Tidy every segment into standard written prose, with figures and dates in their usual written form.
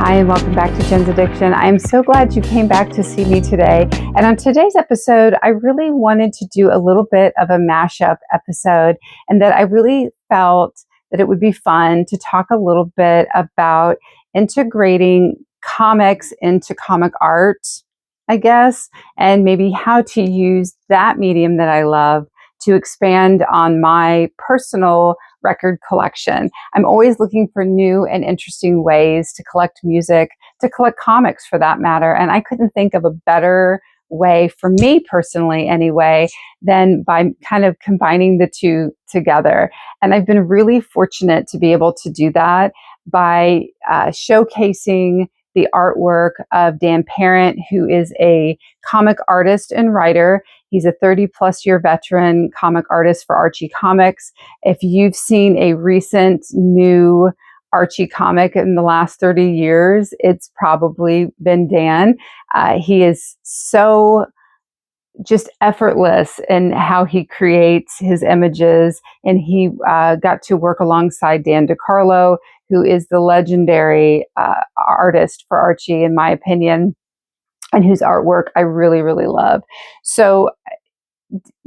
Hi, and welcome back to Jen's Addiction. I am so glad you came back to see me today. And on today's episode, I really wanted to do a little bit of a mashup episode, and that I really felt that it would be fun to talk a little bit about integrating comics into comic art, I guess, and maybe how to use that medium that I love to expand on my personal record collection. I'm always looking for new and interesting ways to collect music, to collect comics for that matter. And I couldn't think of a better way for me personally anyway, than by kind of combining the two together. And I've been really fortunate to be able to do that by showcasing the artwork of Dan Parent, who is a comic artist and writer. He's a 30-plus year veteran comic artist for Archie Comics. If you've seen a recent new Archie comic in the last 30 years, it's probably been Dan. He is so just effortless in how he creates his images. And he got to work alongside Dan DeCarlo, who is the legendary artist for Archie, in my opinion, and whose artwork I really, really love. So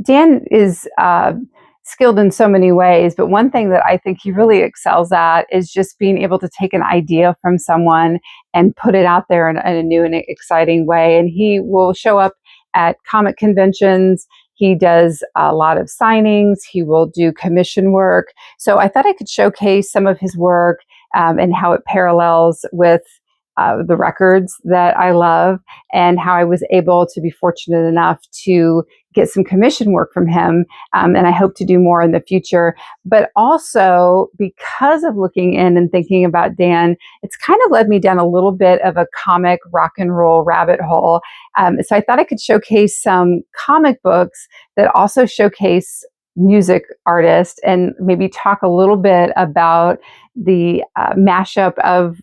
Dan is skilled in so many ways, but one thing that I think he really excels at is just being able to take an idea from someone and put it out there in a new and exciting way. And he will show up at comic conventions. He does a lot of signings. He will do commission work. So I thought I could showcase some of his work and how it parallels with the records that I love, and how I was able to be fortunate enough to get some commission work from him. And I hope to do more in the future. But also, because of looking in and thinking about Dan, it's kind of led me down a little bit of a comic rock and roll rabbit hole. So I thought I could showcase some comic books that also showcase music artists, and maybe talk a little bit about the mashup of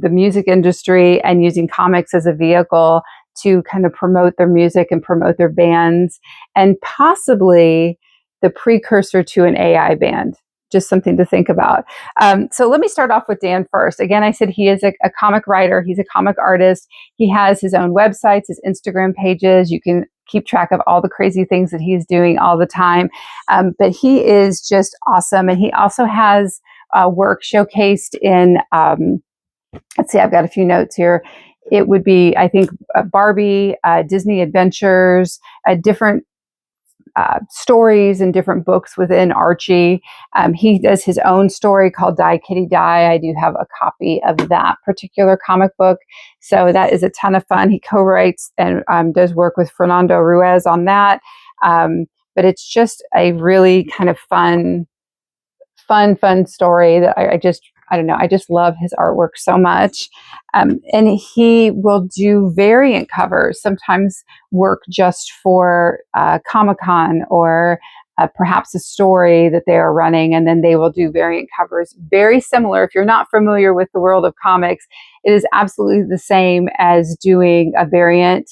the music industry and using comics as a vehicle to kind of promote their music and promote their bands, and possibly the precursor to an AI band. Just something to think about. So let me start off with Dan first. Again, I said he is a comic writer. He's a comic artist. He has his own websites, his Instagram pages. You can keep track of all the crazy things that he's doing all the time. But he is just awesome. And he also has work showcased in let's see, I've got a few notes here. It would be, I think, Barbie, Disney Adventures, different stories and different books within Archie. He does his own story called Die Kitty Die. I do have a copy of that particular comic book. So that is a ton of fun. He co-writes and does work with Fernando Ruiz on that. But it's just a really kind of fun story that I don't know. I just love his artwork so much. And he will do variant covers, sometimes work just for Comic-Con or perhaps a story that they are running, and then they will do variant covers. Very similar. If you're not familiar with the world of comics, it is absolutely the same as doing a variant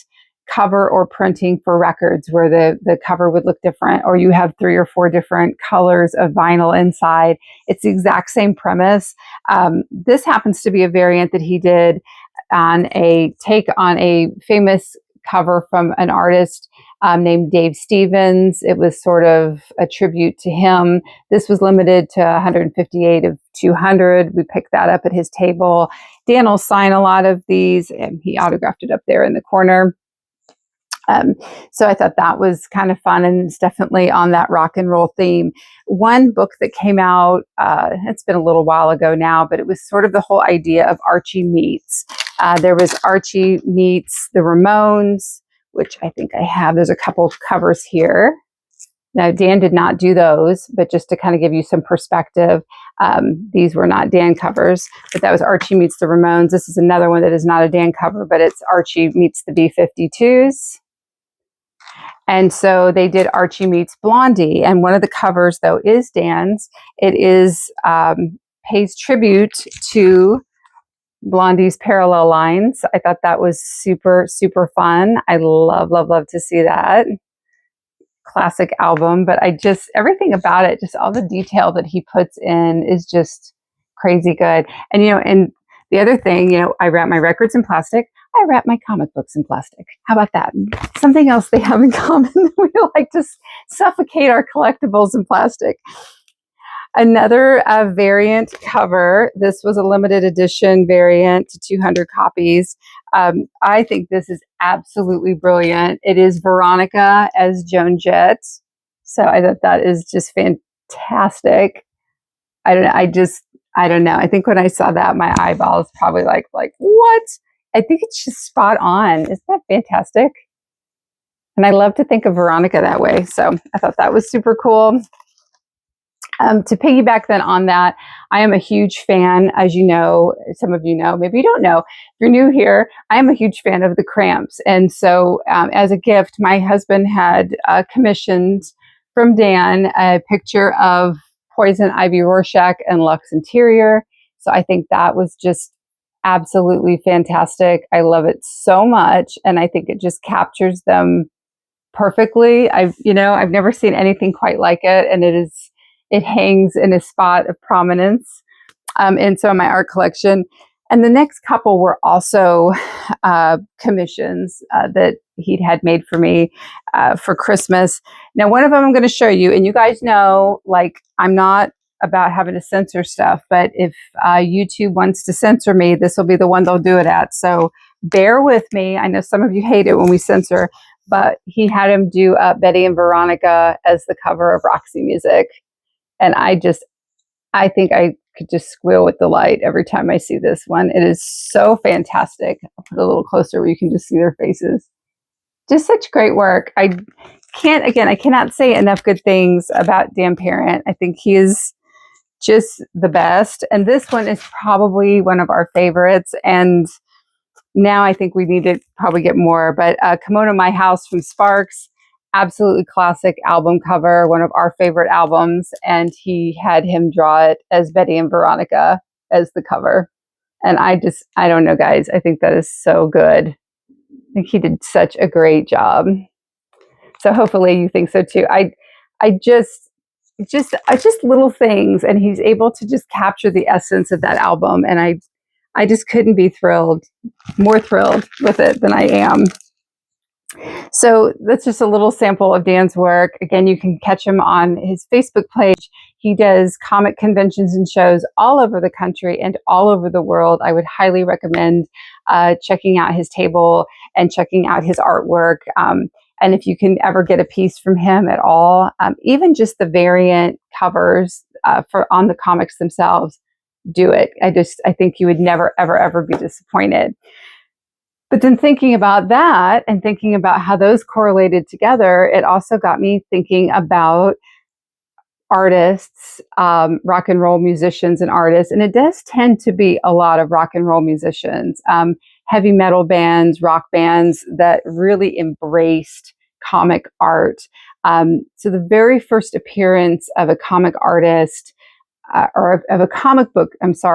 cover or printing for records, where the cover would look different, or you have 3 or 4 different colors of vinyl inside. It's the exact same premise. This happens to be a variant that he did on a take on a famous cover from an artist named Dave Stevens. It was sort of a tribute to him. This was limited to 158 of 200. We picked that up at his table. Dan will sign a lot of these, and he autographed it up there in the corner. So I thought that was kind of fun, and it's definitely on that rock and roll theme. One book that came out, it's been a little while ago now, but it was sort of the whole idea of Archie Meets. There was Archie Meets the Ramones, which I think I have. There's a couple of covers here. Now, Dan did not do those, but just to kind of give you some perspective, these were not Dan covers, but that was Archie Meets the Ramones. This is another one that is not a Dan cover, but it's Archie Meets the B-52s. And so they did Archie Meets Blondie. And one of the covers, though, is Dan's. It is pays tribute to Blondie's Parallel Lines. I thought that was super, super fun. I love, love, love to see that. Classic album. But everything about it, just all the detail that he puts in is just crazy good. And, and The other thing, I wrap my records in plastic. I wrap my comic books in plastic. How about that? Something else they have in common. We like to suffocate our collectibles in plastic. Another variant cover. This was a limited edition variant to 200 copies. I think this is absolutely brilliant. It is Veronica as Joan Jett. So I thought that is just fantastic. I don't know. I think when I saw that, my eyeballs probably like what? I think it's just spot on. Isn't that fantastic? And I love to think of Veronica that way. So I thought that was super cool. To piggyback then on that, I am a huge fan, as you know, some of you know, maybe you don't know. If you're new here, I am a huge fan of the Cramps. And so as a gift, my husband had commissioned from Dan a picture of Poison Ivy Rorschach and Lux Interior. So I think that was just absolutely fantastic. I love it so much. And I think it just captures them perfectly. I've never seen anything quite like it. And it hangs in a spot of prominence in some of my art collection. And the next couple were also commissions that he'd had made for me for Christmas. Now, one of them I'm going to show you, and you guys know, I'm not about having to censor stuff, but if YouTube wants to censor me, this will be the one they'll do it at. So bear with me. I know some of you hate it when we censor, but he had him do Betty and Veronica as the cover of Roxy Music. And I think I could just squeal with delight every time I see this one. It is so fantastic. I'll put it a little closer where you can just see their faces. Just such great work. I cannot say enough good things about Dan Parent. I think he is just the best. And this one is probably one of our favorites. And now I think we need to probably get more. But Kimono My House from Sparks. Absolutely classic album cover, one of our favorite albums, and he had him draw it as Betty and Veronica as the cover. And I don't know, guys. I think that is so good. I think he did such a great job. So hopefully you think so too. I just little things, and he's able to just capture the essence of that album. And I just couldn't be more thrilled with it than I am. So that's just a little sample of Dan's work. Again, you can catch him on his Facebook page. He does comic conventions and shows all over the country and all over the world. I would highly recommend checking out his table and checking out his artwork. And if you can ever get a piece from him at all, even just the variant covers on the comics themselves, do it. I think you would never, ever, ever be disappointed. But then thinking about that and thinking about how those correlated together, it also got me thinking about artists, rock and roll musicians and artists. And it does tend to be a lot of rock and roll musicians, heavy metal bands, rock bands that really embraced comic art. So the very first appearance of a comic artist or of a comic book,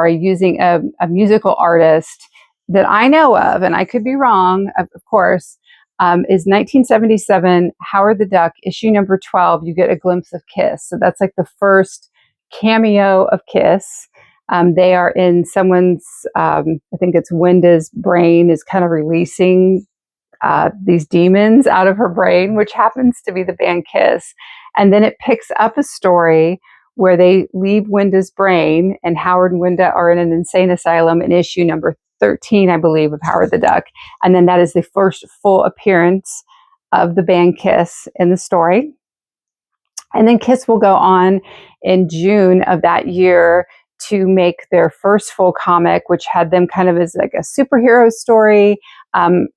using a musical artist that I know of, and I could be wrong, of course, is 1977, Howard the Duck, issue number 12. You get a glimpse of Kiss. So that's like the first cameo of Kiss. They are in someone's, I think it's Wenda's brain is kind of releasing these demons out of her brain, which happens to be the band Kiss. And then it picks up a story where they leave Wenda's brain, and Howard and Wenda are in an insane asylum in issue number 13, I believe, of Howard the Duck. And then that is the first full appearance of the band Kiss in the story. And then Kiss will go on in June of that year to make their first full comic, which had them kind of as like a superhero story. I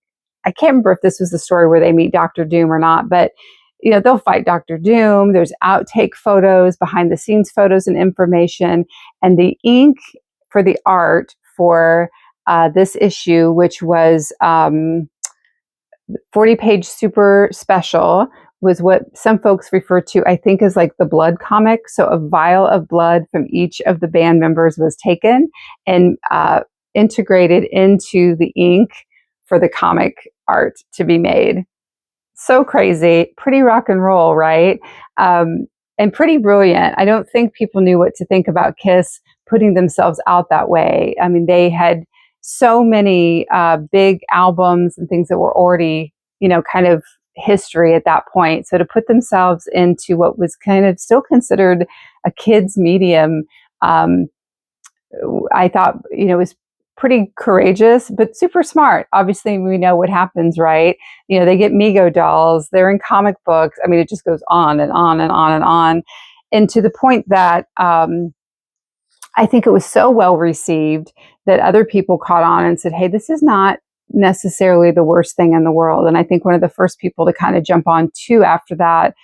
can't remember if this was the story where they meet Dr. Doom or not, but they'll fight Dr. Doom. There's outtake photos, behind the scenes photos and information. And the ink for the art for this issue, which was 40-page super special, was what some folks refer to, I think, as like the blood comic. So a vial of blood from each of the band members was taken and integrated into the ink for the comic art to be made. So crazy, pretty rock and roll, right? And pretty brilliant. I don't think people knew what to think about Kiss putting themselves out that way. I mean, they had so many big albums and things that were already, kind of history at that point. So to put themselves into what was kind of still considered a kid's medium, I thought, was pretty courageous, but super smart. Obviously, we know what happens, right? They get Mego dolls, they're in comic books. I mean, it just goes on and on and on and on. And to the point that I think it was so well received that other people caught on and said, hey, this is not necessarily the worst thing in the world. And I think one of the first people to kind of jump on too after that,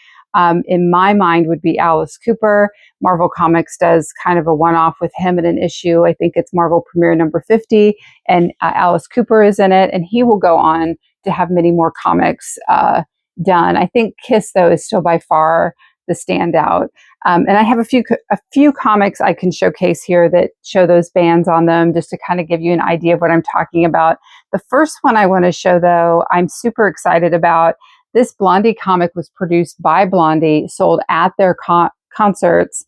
in my mind, would be Alice Cooper. Marvel Comics does kind of a one-off with him in an issue. I think it's Marvel Premiere number 50, and Alice Cooper is in it, and he will go on to have many more comics done. I think Kiss, though, is still by far the standout. And I have a few comics I can showcase here that show those bands on them, just to kind of give you an idea of what I'm talking about. The first one I want to show, though, I'm super excited about. This Blondie comic was produced by Blondie, sold at their concerts.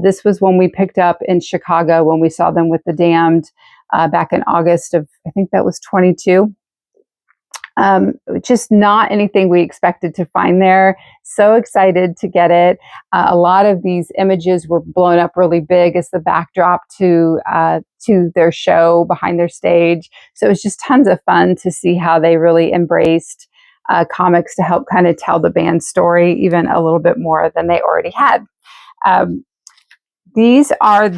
This was one we picked up in Chicago when we saw them with The Damned back in August of, I think that was 22. Just not anything we expected to find there. So excited to get it. A lot of these images were blown up really big as the backdrop to their show behind their stage. So it was just tons of fun to see how they really embraced comics to help kind of tell the band's story even a little bit more than they already had. These are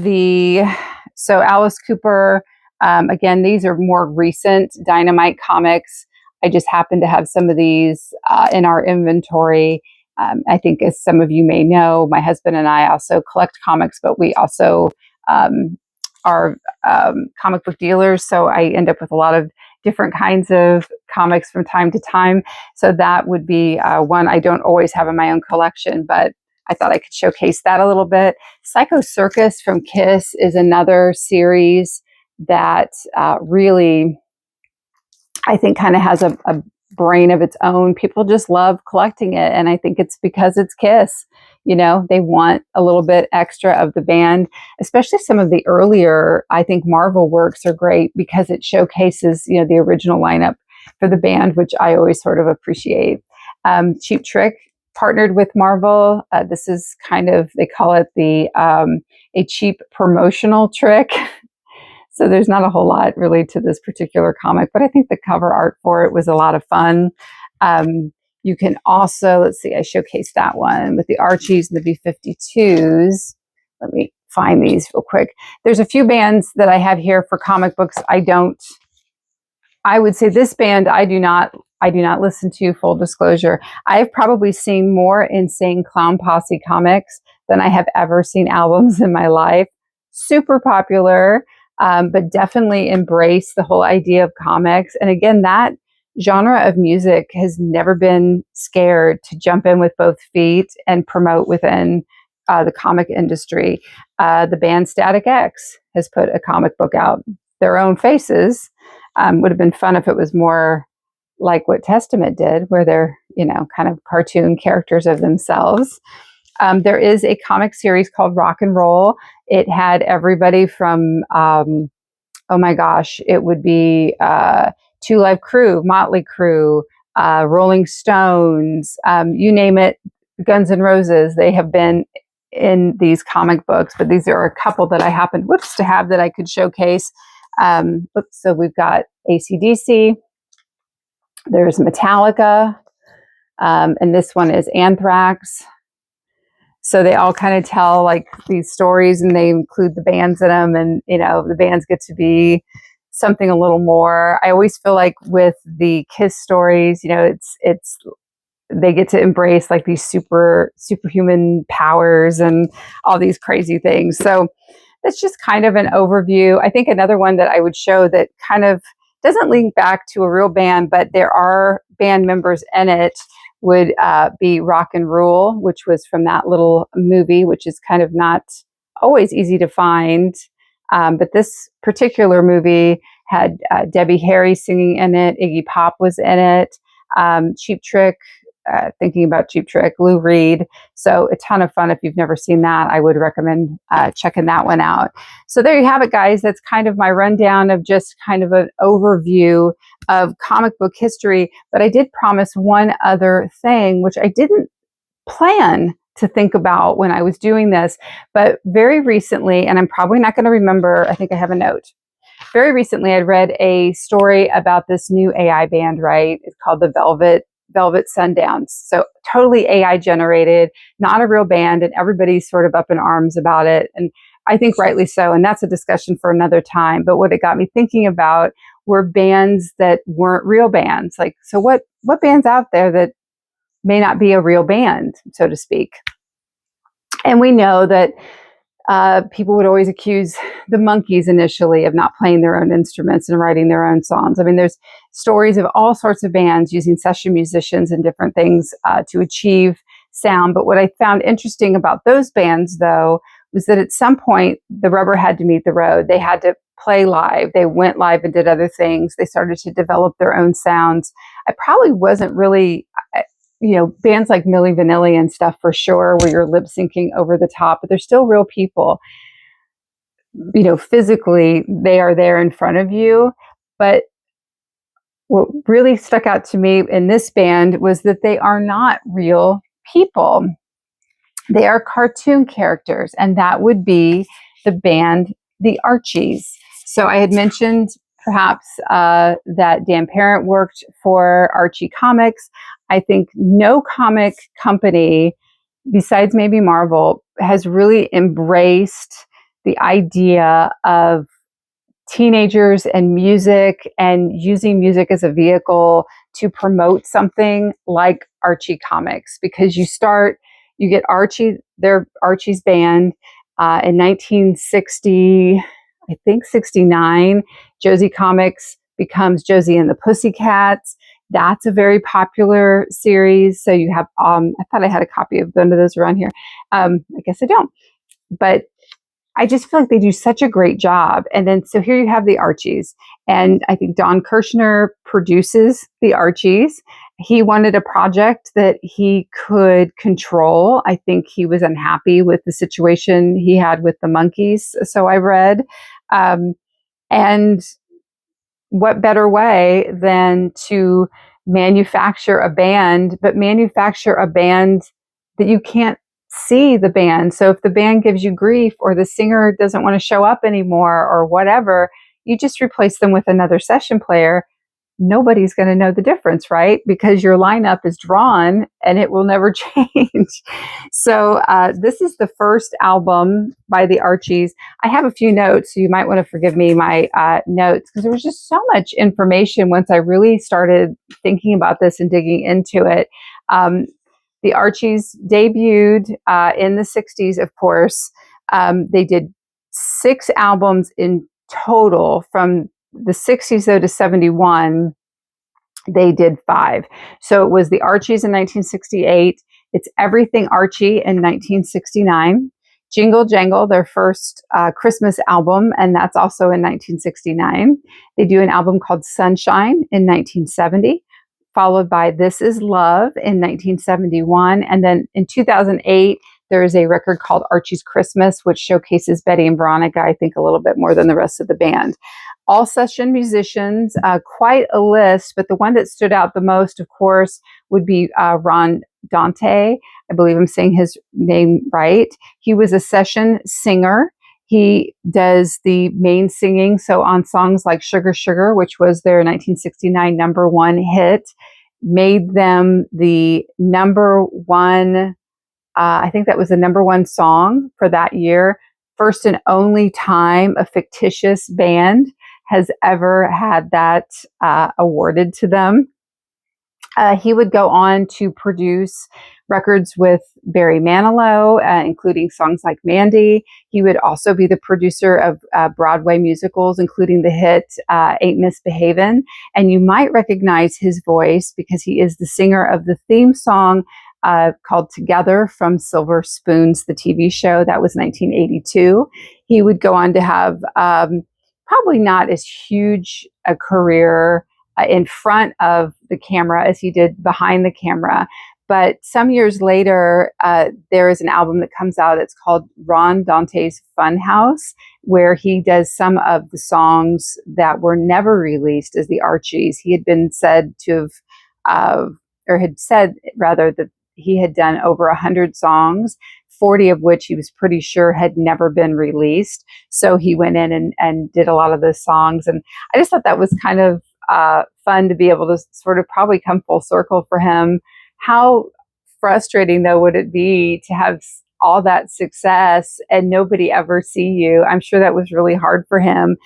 so Alice Cooper, again, these are more recent Dynamite comics. I just happen to have some of these in our inventory. I think, as some of you may know, my husband and I also collect comics, but we also are comic book dealers. So I end up with a lot of different kinds of comics from time to time. So that would be one I don't always have in my own collection, but I thought I could showcase that a little bit. Psycho Circus from Kiss is another series that really, I think, kind of has a brain of its own. People just love collecting it. And I think it's because it's Kiss. They want a little bit extra of the band, especially some of the earlier, I think, Marvel works are great because it showcases, the original lineup for the band, which I always sort of appreciate. Cheap Trick partnered with Marvel. This is kind of, they call it a cheap promotional trick. So there's not a whole lot really to this particular comic, but I think the cover art for it was a lot of fun. You can also, let's see, I showcased that one with the Archies and the B-52s. Let me find these real quick. There's a few bands that I have here for comic books. I would say this band I do not listen to, full disclosure. I have probably seen more Insane Clown Posse comics than I have ever seen albums in my life. Super popular. But definitely embrace the whole idea of comics. And again, that genre of music has never been scared to jump in with both feet and promote within the comic industry. The band Static X has put a comic book out, their own faces. Would have been fun if it was more like what Testament did, where they're, kind of cartoon characters of themselves. There is a comic series called Rock and Roll. It had everybody from, oh my gosh, it would be Two Live Crew, Motley Crue, Rolling Stones, you name it, Guns N' Roses. They have been in these comic books, but these are a couple that I happened to have that I could showcase. So we've got AC/DC, there's Metallica, and this one is Anthrax. So they all kind of tell like these stories, and they include the bands in them, and the bands get to be something a little more. I always feel like with the Kiss stories, it's they get to embrace like these superhuman powers and all these crazy things. So that's just kind of an overview. I think another one that I would show that kind of doesn't link back to a real band, but there are band members in it, would be Rock and Rule, which was from that little movie, which is kind of not always easy to find. But this particular movie had Debbie Harry singing in it. Iggy Pop was in it. Cheap Trick Thinking About Cheap Trick, Lou Reed. So a ton of fun. If you've never seen that, I would recommend checking that one out. So there you have it, guys. That's kind of my rundown of just kind of an overview of comic book history. But I did promise one other thing, which I didn't plan to think about when I was doing this, but very recently, and I'm probably not going to remember, I think I have a note. Very recently, I'd read a story about this new AI band, right? It's called the Velvet Sundowns. So totally AI generated, not a real band, and everybody's sort of up in arms about it. And I think rightly so. And that's a discussion for another time. But what it got me thinking about were bands that weren't real bands. Like, so what bands out there that may not be a real band, so to speak? And we know that people would always accuse the Monkees initially of not playing their own instruments and writing their own songs. I mean, there's stories of all sorts of bands using session musicians and different things to achieve sound. But what I found interesting about those bands, though, was that at some point the rubber had to meet the road. They had to play live. They went live and did other things. They started to develop their own sounds. I probably wasn't really... bands like Milli Vanilli and stuff for sure, where you're lip syncing over the top, but they're still real people. Physically, they are there in front of you. But what really stuck out to me in this band was that they are not real people. They are cartoon characters, and that would be the band, the Archies. So I had mentioned perhaps that Dan Parent worked for Archie Comics. I think no comic company, besides maybe Marvel, has really embraced the idea of teenagers and music and using music as a vehicle to promote something like Archie Comics. Because you get Archie, their Archie's band in 1960, I think 69, Josie Comics becomes Josie and the Pussycats. That's a very popular series. So you have, I thought I had a copy of one of those around here. I guess I don't. But I just feel like they do such a great job. And then, so here you have the Archies. And I think Don Kirshner produces the Archies. He wanted a project that he could control. I think he was unhappy with the situation he had with the Monkees. So I read. And what better way than to manufacture a band, but manufacture a band that you can't see the band. So if the band gives you grief or the singer doesn't want to show up anymore or whatever, you just replace them with another session player. Nobody's going to know the difference, right? Because your lineup is drawn and it will never change. So this is the first album by the Archies. I have a few notes, so you might want to forgive me my notes, because there was just so much information once I really started thinking about this and digging into it. The Archies debuted in the 60s, of course. They did 6 albums in total. From the 60s, though, to 71, they did 5. So it was the Archies in 1968. It's Everything Archie in 1969. Jingle Jangle, their first Christmas album, and that's also in 1969. They do an album called Sunshine in 1970, followed by This Is Love in 1971. And then in 2008, there is a record called Archie's Christmas, which showcases Betty and Veronica, I think, a little bit more than the rest of the band. All session musicians, quite a list, but the one that stood out the most, of course, would be Ron Dante. I believe I'm saying his name right. He was a session singer. He does the main singing. So on songs like Sugar Sugar, which was their 1969 number 1 hit, made them the number 1, I think that was the number 1 song for that year. First and only time a fictitious band has ever had that awarded to them. He would go on to produce records with Barry Manilow, including songs like Mandy. He would also be the producer of Broadway musicals, including the hit Ain't Misbehavin'. And you might recognize his voice because he is the singer of the theme song called Together from Silver Spoons, the TV show. That was 1982. He would go on to have probably not as huge a career in front of the camera as he did behind the camera, But some years later, there is an album that comes out. It's called Ron Dante's Funhouse, where he does some of the songs that were never released as the Archies. He had been said to have, or had said rather, that he had done over 100 songs, 40 of which he was pretty sure had never been released. So he went in and did a lot of those songs. And I just thought that was kind of fun to be able to sort of probably come full circle for him. How frustrating, though, would it be to have all that success and nobody ever see you? I'm sure that was really hard for him.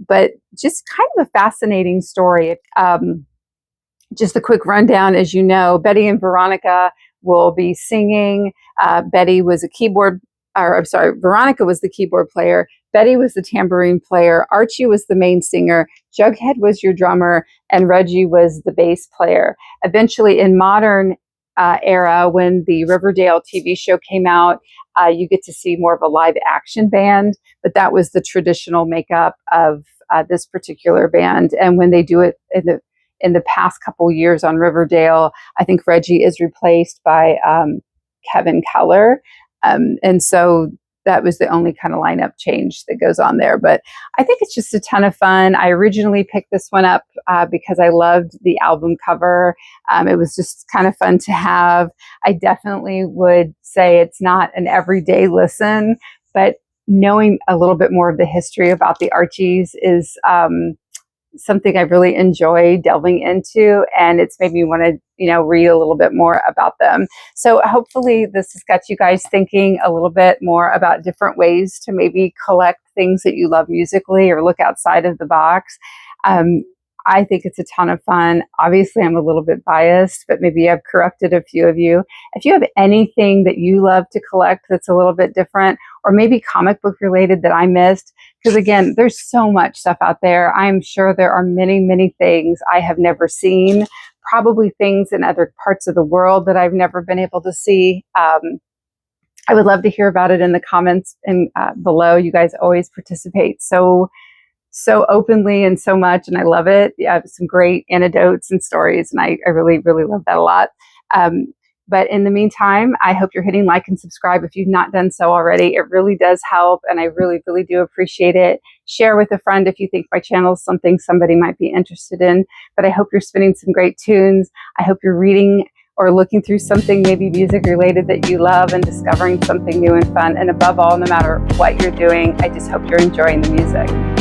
But just kind of a fascinating story. Just a quick rundown, as you know, Betty and Veronica will be singing. Veronica was the keyboard player. Betty was the tambourine player. Archie was the main singer. Jughead was your drummer, and Reggie was the bass player. Eventually, in modern era, when the Riverdale TV show came out, you get to see more of a live action band, but that was the traditional makeup of this particular band. And when they do it in the past couple years on Riverdale, I think Reggie is replaced by Kevin Keller. And so that was the only kind of lineup change that goes on there. But I think it's just a ton of fun. I originally picked this one up because I loved the album cover. It was just kind of fun to have. I definitely would say it's not an everyday listen, but knowing a little bit more of the history about the Archies is something I really enjoy delving into, and it's made me want to, read a little bit more about them. So hopefully this has got you guys thinking a little bit more about different ways to maybe collect things that you love musically or look outside of the box. I think it's a ton of fun. Obviously, I'm a little bit biased, but maybe I've corrupted a few of you. If you have anything that you love to collect that's a little bit different, or maybe comic book related that I missed, because again, there's so much stuff out there. I'm sure there are many, many things I have never seen, probably things in other parts of the world that I've never been able to see. I would love to hear about it in the comments and below. You guys always participate so openly and so much, and I love it. You have some great anecdotes and stories, and I really, really love that a lot. But in the meantime, I hope you're hitting like and subscribe if you've not done so already. It really does help, and I really, really do appreciate it. Share with a friend if you think my channel is something somebody might be interested in. But I hope you're spinning some great tunes. I hope you're reading or looking through something maybe music related that you love and discovering something new and fun. And above all, no matter what you're doing, I just hope you're enjoying the music.